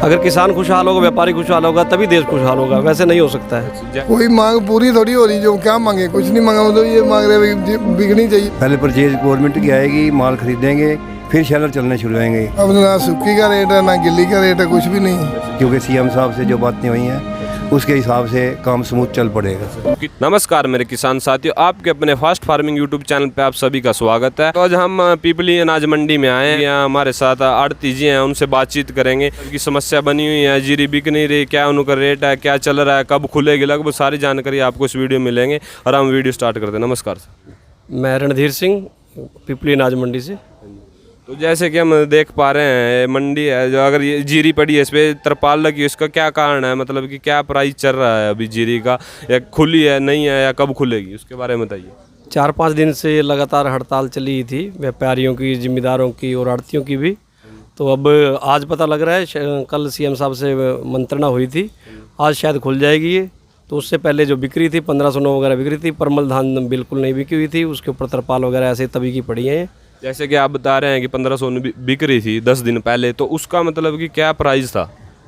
अगर किसान खुशहाल होगा, व्यापारी खुशहाल होगा, तभी देश खुशहाल होगा, वैसे नहीं हो सकता है। कोई मांग पूरी थोड़ी हो रही, जो क्या मांगे, कुछ नहीं मांगा, मतलब ये मांग रहे बिकनी चाहिए। पहले परचेज गवर्नमेंट की आएगी, माल खरीदेंगे, फिर शैलर चलने शुरू होंगे। अब ना सूखी का रेट है ना गिल्ली का रेट है, कुछ भी नहीं है। क्योंकि सीएम साहब से जो बातें हुई हैं उसके हिसाब से काम स्मूथ चल पड़ेगा। नमस्कार मेरे किसान साथियों, आपके अपने फास्ट फार्मिंग यूट्यूब चैनल पे आप सभी का स्वागत है। तो आज हम पीपली अनाज मंडी में आए हैं। यहाँ हमारे साथ आड़ती जी हैं, उनसे बातचीत करेंगे। उनकी समस्या बनी हुई है, जीरी बिक नहीं रही, क्या उनका रेट है, क्या चल रहा है, कब खुलेगी, लगभग सारी जानकारी आपको इस वीडियो में मिलेंगे। और हम वीडियो स्टार्ट करते हैं। नमस्कार सर। मैं रणधीर सिंह, पीपली अनाज मंडी से। तो जैसे कि हम देख पा रहे हैं, मंडी है जो, अगर ये जीरी पड़ी है, इस पर तरपाल लगी है, इसका क्या कारण है? मतलब कि क्या प्राइस चल रहा है अभी जीरी का, या खुली है नहीं है, या कब खुलेगी, उसके बारे में बताइए। 4-5 दिन से लगातार हड़ताल चली थी, व्यापारियों की, जिम्मेदारों की और आड़तियों की भी। तो अब आज पता लग रहा है, कल सीएम साहब से मंत्रणा हुई थी, आज शायद खुल जाएगी ये। तो उससे पहले जो बिक्री थी 1509 वगैरह बिक्री थी, परमल धान बिल्कुल नहीं बिकी हुई थी, उसके ऊपर तरपाल वगैरह ऐसे तभी की पड़ी हैं। जैसे कि आप बता रहे हैं कि 1500 बिक रही थी 10 दिन पहले, तो उसका मतलब कि क्या प्राइस था?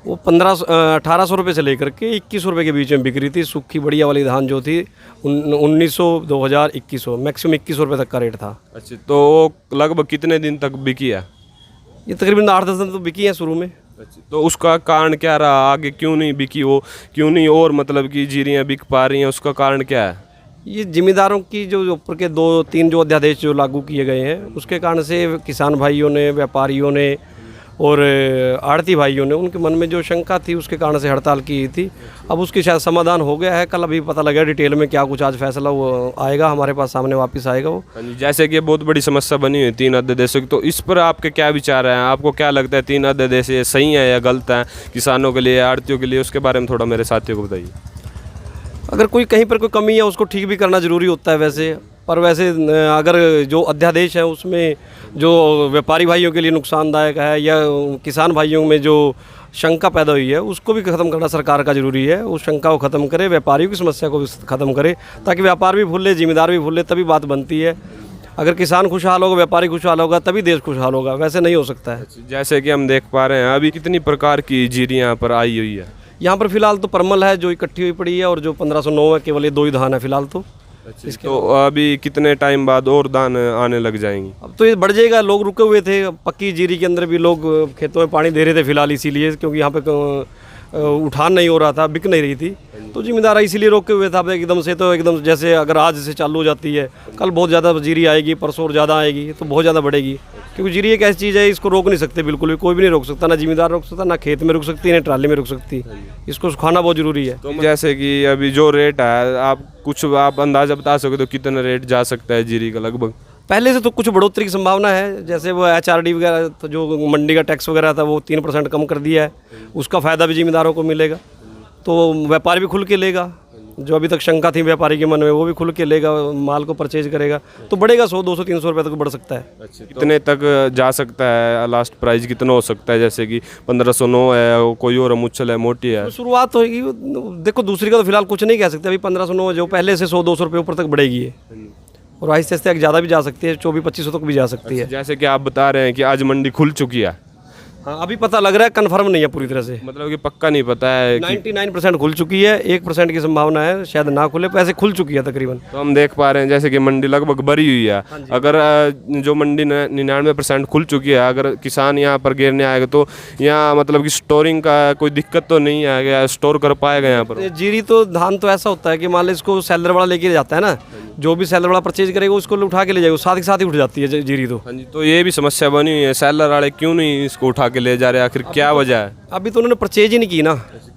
वो 1800 रुपये से लेकर के 2100 रुपये के बीच में बिक रही थी। सूखी बढ़िया वाली धान जो थी 1900, 2000, 2100, मैक्सिमम 2100 रुपये तक का रेट था। अच्छा, तो वो लगभग कितने दिन तक बिकी है? ये तकरीबन 8-10 दिन तो बिकी है शुरू में। अच्छा, तो उसका कारण क्या रहा? आगे क्यों नहीं बिकी वो, क्यों नहीं और मतलब कि जीरियाँ बिक पा रही हैं, उसका कारण क्या है? ये जिम्मेदारों की जो ऊपर के 2-3 जो अध्यादेश जो लागू किए गए हैं, उसके कारण से किसान भाइयों ने, व्यापारियों ने और आड़ती भाइयों ने, उनके मन में जो शंका थी उसके कारण से हड़ताल की थी। अब उसकी शायद समाधान हो गया है। कल अभी पता लगा डिटेल में क्या कुछ आज फैसला वो आएगा हमारे पास, सामने वापस आएगा वो। जैसे कि ये बहुत बड़ी समस्या बनी हुई है 3 अध्यादेशों की, तो इस पर आपके क्या विचार हैं? आपको क्या लगता है 3 अध्यादेश ये सही है या गलत है किसानों के लिए, आड़तियों के लिए? उसके बारे में थोड़ा मेरे साथियों को बताइए। अगर कोई कहीं पर कोई कमी है उसको ठीक भी करना ज़रूरी होता है वैसे, पर वैसे अगर जो अध्यादेश है उसमें जो व्यापारी भाइयों के लिए नुकसानदायक है या किसान भाइयों में जो शंका पैदा हुई है उसको भी ख़त्म करना सरकार का ज़रूरी है। उस शंका को ख़त्म करे, व्यापारियों की समस्या को भी ख़त्म करे, ताकि व्यापार भी भूल ले, जिम्मेदार भी भूल ले, तभी बात बनती है। अगर किसान खुशहाल होगा, व्यापारी खुशहाल होगा, तभी देश खुशहाल होगा, वैसे नहीं हो सकता है। जैसे कि हम देख पा रहे हैं अभी कितनी प्रकार की जीरी यहाँ पर आई हुई है। यहाँ पर फिलहाल तो परमल है जो इकट्ठी हुई पड़ी है, और जो 1509 है, केवल ये 2 ही धान है फिलहाल तो। इसके तो अभी कितने टाइम बाद और दान आने लग जाएंगी? अब तो ये बढ़ जाएगा। लोग रुके हुए थे, पक्की जीरी के अंदर भी लोग खेतों में पानी दे रहे थे फिलहाल, इसीलिए क्योंकि यहाँ पे उठान नहीं हो रहा था, बिक नहीं रही थी, तो जिम्मेदार इसीलिए रोके हुए था। अब एकदम से तो एकदम जैसे अगर आज से चालू हो जाती है, कल बहुत ज़्यादा जीरी आएगी, परसों और ज़्यादा आएगी, तो बहुत ज़्यादा बढ़ेगी। क्योंकि जीरी एक ऐसी चीज़ है, इसको रोक नहीं सकते बिल्कुल भी, कोई भी नहीं रोक सकता, ना जिम्मेदार रोक सकता, ना खेत में रुक सकती है, ना ट्राली में रुक सकती। इसको सुखाना बहुत ज़रूरी है। तो जैसे कि अभी जो रेट है, आप अंदाज़ा बता सको तो कितना रेट जा सकता है जीरी का लगभग? पहले से तो कुछ बढ़ोतरी की संभावना है, जैसे वो HRD वगैरह, तो जो मंडी का टैक्स वगैरह था वो 3% कम कर दिया है, उसका फ़ायदा भी जिम्मेदारों को मिलेगा। तो व्यापारी भी खुल के लेगा, जो अभी तक शंका थी व्यापारी के मन में वो भी खुल के लेगा, माल को परचेज करेगा, तो बढ़ेगा 100, 200, 300 रुपये तक बढ़ सकता है। अच्छा, कितने तक जा सकता है? लास्ट प्राइस कितना हो सकता है? जैसे कि 1509 है, कोई और मुच्छल है, मोटी है, तो शुरुआत होगी। देखो दूसरी का तो फिलहाल कुछ नहीं कह सकते, अभी 1509 जो पहले से 100-200 रुपये ऊपर तक बढ़ेगी ये, और आहिस्ते आहिस्ते ज़्यादा भी जा सकती है, 2400-2500 तक भी जा सकती है। जैसे कि आप बता रहे हैं कि आज मंडी खुल चुकी है। हाँ, अभी पता लग रहा है, कंफर्म नहीं है पूरी तरह से, मतलब कि पक्का नहीं पता है कि 99% खुल चुकी है, 1% की संभावना है शायद ना खुले, पैसे खुल चुकी है तकरीबन। तो हम देख पा रहे हैं जैसे कि मंडी लगभग भरी हुई है। अगर जो मंडी 99% खुल चुकी है, अगर किसान यहाँ पर गिरने आएगा तो यहाँ मतलब कि स्टोरिंग का कोई दिक्कत तो नहीं आएगा, स्टोर कर पाएगा यहाँ पर? जीरी तो धान तो ऐसा होता है कि मान लो इसको सेलर वाला लेके जाता है ना, जो भी सेलर वाला परचेज करेगा उसको उठा के ले जाएगा, साथ ही साथ ही उठ जाती है जीरी तो। हाँ जी, तो ये भी समस्या बनी हुई है, सेलर वाले क्यों नहीं इसको उठा के ले जा रहे, आखिर क्या वजह है? अभी तो उन्होंने परचेज ही नहीं की ना।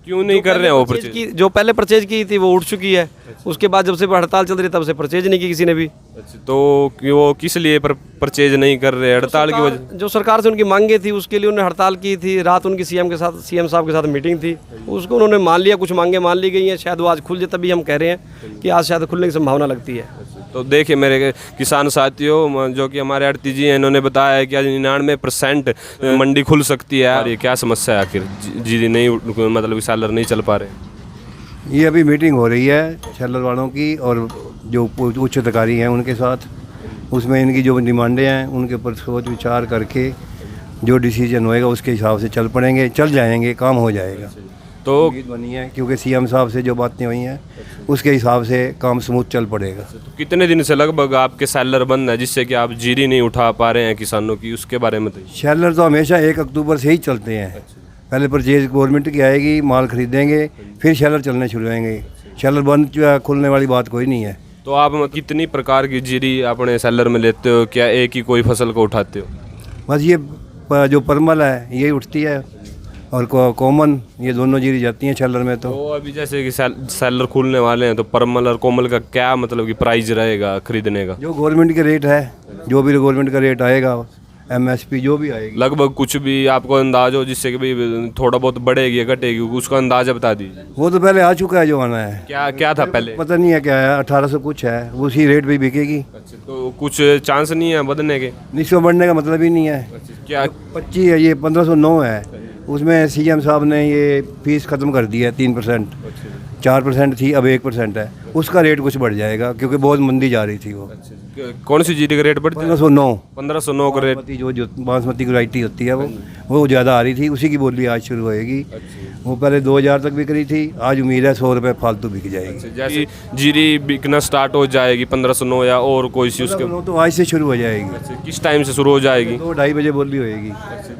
क्यों नहीं कर रहे हैं वो परचेज? जो पहले परचेज की थी वो उठ चुकी है, उसके बाद जब से हड़ताल चल रही तब से परचेज नहीं की किसी ने भी। अच्छा, तो वो किस लिए परचेज नहीं कर रहे? हड़ताल की वजह? जो सरकार से उनकी मांगे थी उसके लिए उन्होंने हड़ताल की थी। रात उनकी सीएम साहब के साथ मीटिंग थी, उसको उन्होंने मान लिया, कुछ मांगे मान ली गई हैं, शायद वो आज खुल जाए, तभी हम कह रहे हैं कि आज शायद खुलने की संभावना लगती है। तो देखिए मेरे किसान साथियों, जो कि हमारे आड़ती जी हैं, इन्होंने बताया है कि आज 99% मंडी खुल सकती है। और ये क्या समस्या है आखिर? जी नहीं, मतलब सेलर नहीं चल पा रहे? ये अभी मीटिंग हो रही है शैलर वालों की और जो उच्च अधिकारी हैं उनके साथ, उसमें इनकी जो डिमांडें हैं उनके ऊपर सोच विचार करके जो डिसीजन होएगा उसके हिसाब से चल पड़ेंगे, चल जाएंगे, काम हो जाएगा। तो उम्मीद बनी है क्योंकि सीएम साहब से जो बातें हुई हैं उसके हिसाब से काम स्मूथ चल पड़ेगा। कितने दिन से लगभग आपके सैलर बंद है जिससे कि आप जीरी नहीं उठा पा रहे हैं किसानों की, उसके बारे में बताइए। शैलर तो हमेशा 1 अक्टूबर से ही चलते हैं। पहले परचेज गवर्नमेंट की आएगी, माल खरीदेंगे, फिर शैलर चलने शुरू होंगे। शैलर बंद खुलने वाली बात कोई नहीं है। तो आप कितनी प्रकार की जीरी अपने सैलर में लेते हो, क्या एक ही कोई फसल को उठाते हो? बस ये जो परमल है यही उठती है और कॉमन, ये दोनों जीरी जाती हैं शैलर में। तो अभी जैसे कि सैलर खुलने वाले हैं तो परमल और कोमल का क्या मतलब कि प्राइस रहेगा खरीदने का? जो गवर्नमेंट के रेट है, जो भी गवर्नमेंट का रेट आएगा, एमएसपी जो भी आएगी, लगभग कुछ भी आपको अंदाज हो जिससे कि भाई थोड़ा बहुत बढ़ेगी या घटेगी, उसका अंदाजा बता दीजिए। वो तो पहले आ चुका है जो आना है। क्या क्या था पहले? पता नहीं है क्या है, 1800 कुछ है, उसी रेट पे बिकेगी। अच्छा, तो कुछ चांस नहीं है बढ़ने के? निश्चय बढ़ने का मतलब ही नहीं है। क्या 25 है, ये 1509 है। उसमें सीएम साहब ने ये फीस ख़त्म कर दी है 3%, 4% थी, अब 1% है। उसका रेट कुछ बढ़ जाएगा क्योंकि बहुत मंदी जा रही थी वो। कौन सी जीरी का रेट बढ़ता है? 1509 का रेट। जो बासमती वैरायटी होती है वो ज़्यादा आ रही थी, उसी की बोली आज शुरू होएगी। वो पहले 2000 तक बिक रही थी, आज उम्मीद है 100 रुपये फालतू बिक जाएगी। जैसे जीरी बिकना स्टार्ट हो जाएगी 1509 या और कोई सी उसके तो आज से शुरू हो जाएगी। किस टाइम से शुरू हो जाएगी? 2-2:30 बजे बोली होएगी।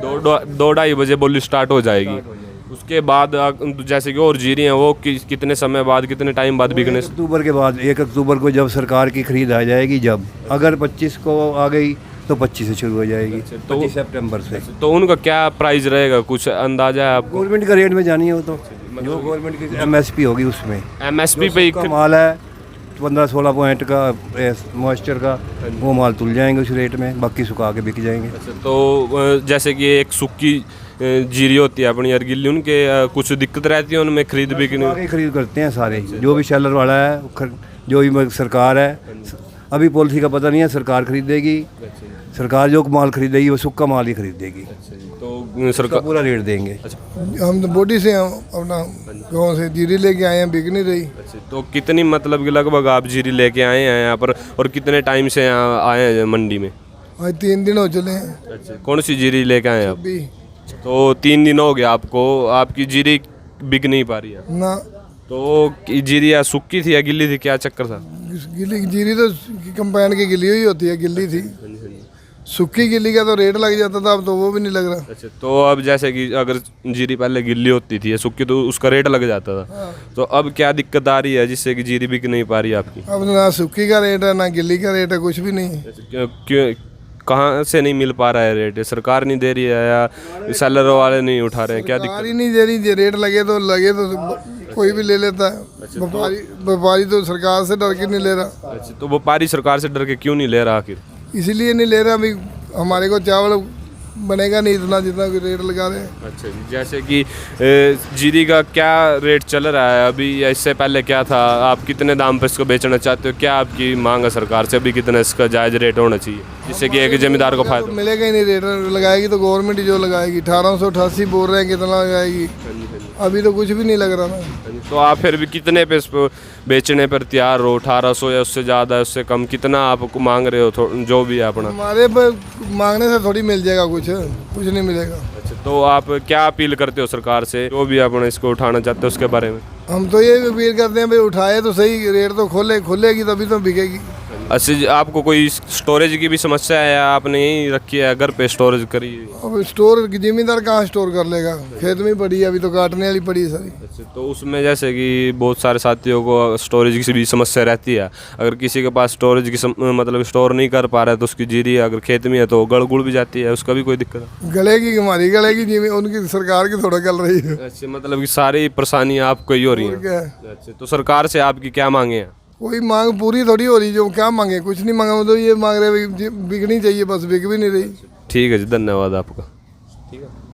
2-2:30 बजे बोली स्टार्ट हो जाएगी। उसके बाद जैसे कि और जीरी हैं वो कितने समय बाद, कितने टाइम बाद बिकने? 1 अक्टूबर के बाद, 1 अक्टूबर को जब सरकार की खरीद आ जाएगी, जब अगर 25 को आ गई तो 25 से शुरू हो जाएगी, तो 25 सितंबर से। तो उनका क्या प्राइस रहेगा, कुछ अंदाजा है आपको? गवर्नमेंट का रेट में जानी हो तो जो गवर्नमेंट की एमएसपी होगी उसमें। एमएसपी पे का माल है 15-16 पॉइंट का मॉइस्चर का, वो माल तुल जाएंगे उस रेट में, बाकी सुखा के बिक जाएंगे। तो जैसे कि एक सूखी जीरी होती है अपनी अरगिल्ली, उनके कुछ दिक्कत रहती है उनमें खरीद बिकने? आगे खरीद करते हैं सारे, जो भी शैलर वाला है, जो भी सरकार है। अभी पॉलिसी का पता नहीं है, सरकार खरीदेगी। सरकार जो माल खरीदेगी वो सूखा माल ही खरीदेगी, तो सरकार पूरा रेट देंगे। हम तो बोडी से हैं, अपना गाँव से जीरी लेके आए हैं, बिक नहीं रही। तो कितनी मतलब कि लगभग आप जीरी लेके आए हैं यहाँ पर, और कितने टाइम से यहाँ आए हैं मंडी में? आज 3 दिन हो चले हैं। अच्छा, कौन सी जीरी लेके आए हैं आप? अभी तो 3 दिन हो गए आपको, आपकी जीरी बिक नहीं पा रही है? ना तो जीरी या सूखी थी या गिल्ली थी, क्या चक्कर था? गिल्ली जीरी तो कंपाइन की गिल्ली हुई होती है, गिल्ली थी। सूखी गिल्ली का तो रेट लग जाता था, अब तो वो भी नहीं लग रहा। अच्छा, तो अब जैसे कि अगर जीरी पहले गिल्ली होती थी या सूखी तो उसका रेट लग जाता था, तो अब क्या दिक्कत आ रही है जिससे कि जीरी बिक नहीं पा रही है आपकी? अब ना सूखी का रेट है ना गिल्ली का रेट है, कुछ भी नहीं। क्यों, कहाँ से नहीं मिल पा रहा है रेट? सरकार नहीं दे रही है या सेलर वाले नहीं उठा रहे हैं, क्या दिक्कत? सरकार ही नहीं दे रही, रेट लगे तो कोई भी ले लेता है। व्यापारी तो सरकार से डर के नहीं ले रहा। अच्छा, तो व्यापारी सरकार से डर के क्यों नहीं ले रहा आखिर? इसीलिए नहीं ले रहा, अभी हमारे को चावल बनेगा नहीं इतना जितना कि रेट लगा रहे हैं। अच्छा जी, जैसे कि जीरी का क्या रेट चल रहा है अभी या इससे पहले क्या था? आप कितने दाम पर इसको बेचना चाहते हो? क्या आपकी मांग है सरकार से? अभी कितना इसका जायज़ रेट होना चाहिए जिससे कि एक जमींदार को फायदा? तो मिलेगा ही नहीं, रेट लगाएगी तो गवर्नमेंट ही जो लगाएगी। 1888 बोल रहे हैं, कितना लगाएगी? अभी तो कुछ भी नहीं लग रहा ना। तो आप फिर भी कितने पे इसको बेचने पर तैयार हो? 1800 या उससे ज़्यादा, उससे कम, कितना आप मांग रहे हो? जो भी है अपना। हमारे पर मांगने से थोड़ी मिल जाएगा, कुछ नहीं मिलेगा। अच्छा, तो आप क्या अपील करते हो सरकार से, जो भी अपना इसको उठाना चाहते हो उसके बारे में? हम तो ये अपील करते हैं भाई, उठाए तो सही, रेट तो खुलेगी तभी तो बिकेगी। अच्छा, आपको कोई स्टोरेज की भी समस्या है या आपने यही रखी है घर पे स्टोरेज करी? अब स्टोर जिम्मेदार कहाँ स्टोर कर लेगा, खेत में ही पड़ी है, अभी तो काटने वाली पड़ी है सारी। अच्छा, तो उसमें जैसे कि बहुत सारे साथियों को स्टोरेज की भी समस्या रहती है। अगर किसी के पास स्टोरेज की मतलब स्टोर नहीं कर पा रहा है तो उसकी जीरी अगर खेत में है तो गड़ गुड़ भी जाती है, उसका भी कोई दिक्कत है? गलेगी, हमारी गलेगी, जिम्मे उनकी सरकार की थोड़ा गल रही है। अच्छा, मतलब कि सारी परेशानी आपको ही हो रही है? क्या अच्छा, तो सरकार से आपकी क्या मांगे हैं? कोई मांग पूरी थोड़ी हो रही, जो क्या मांगे, कुछ नहीं मांगा। तो ये मांग रहे बिकनी चाहिए, बस बिक भी नहीं रही। ठीक है जी, धन्यवाद आपका। ठीक है।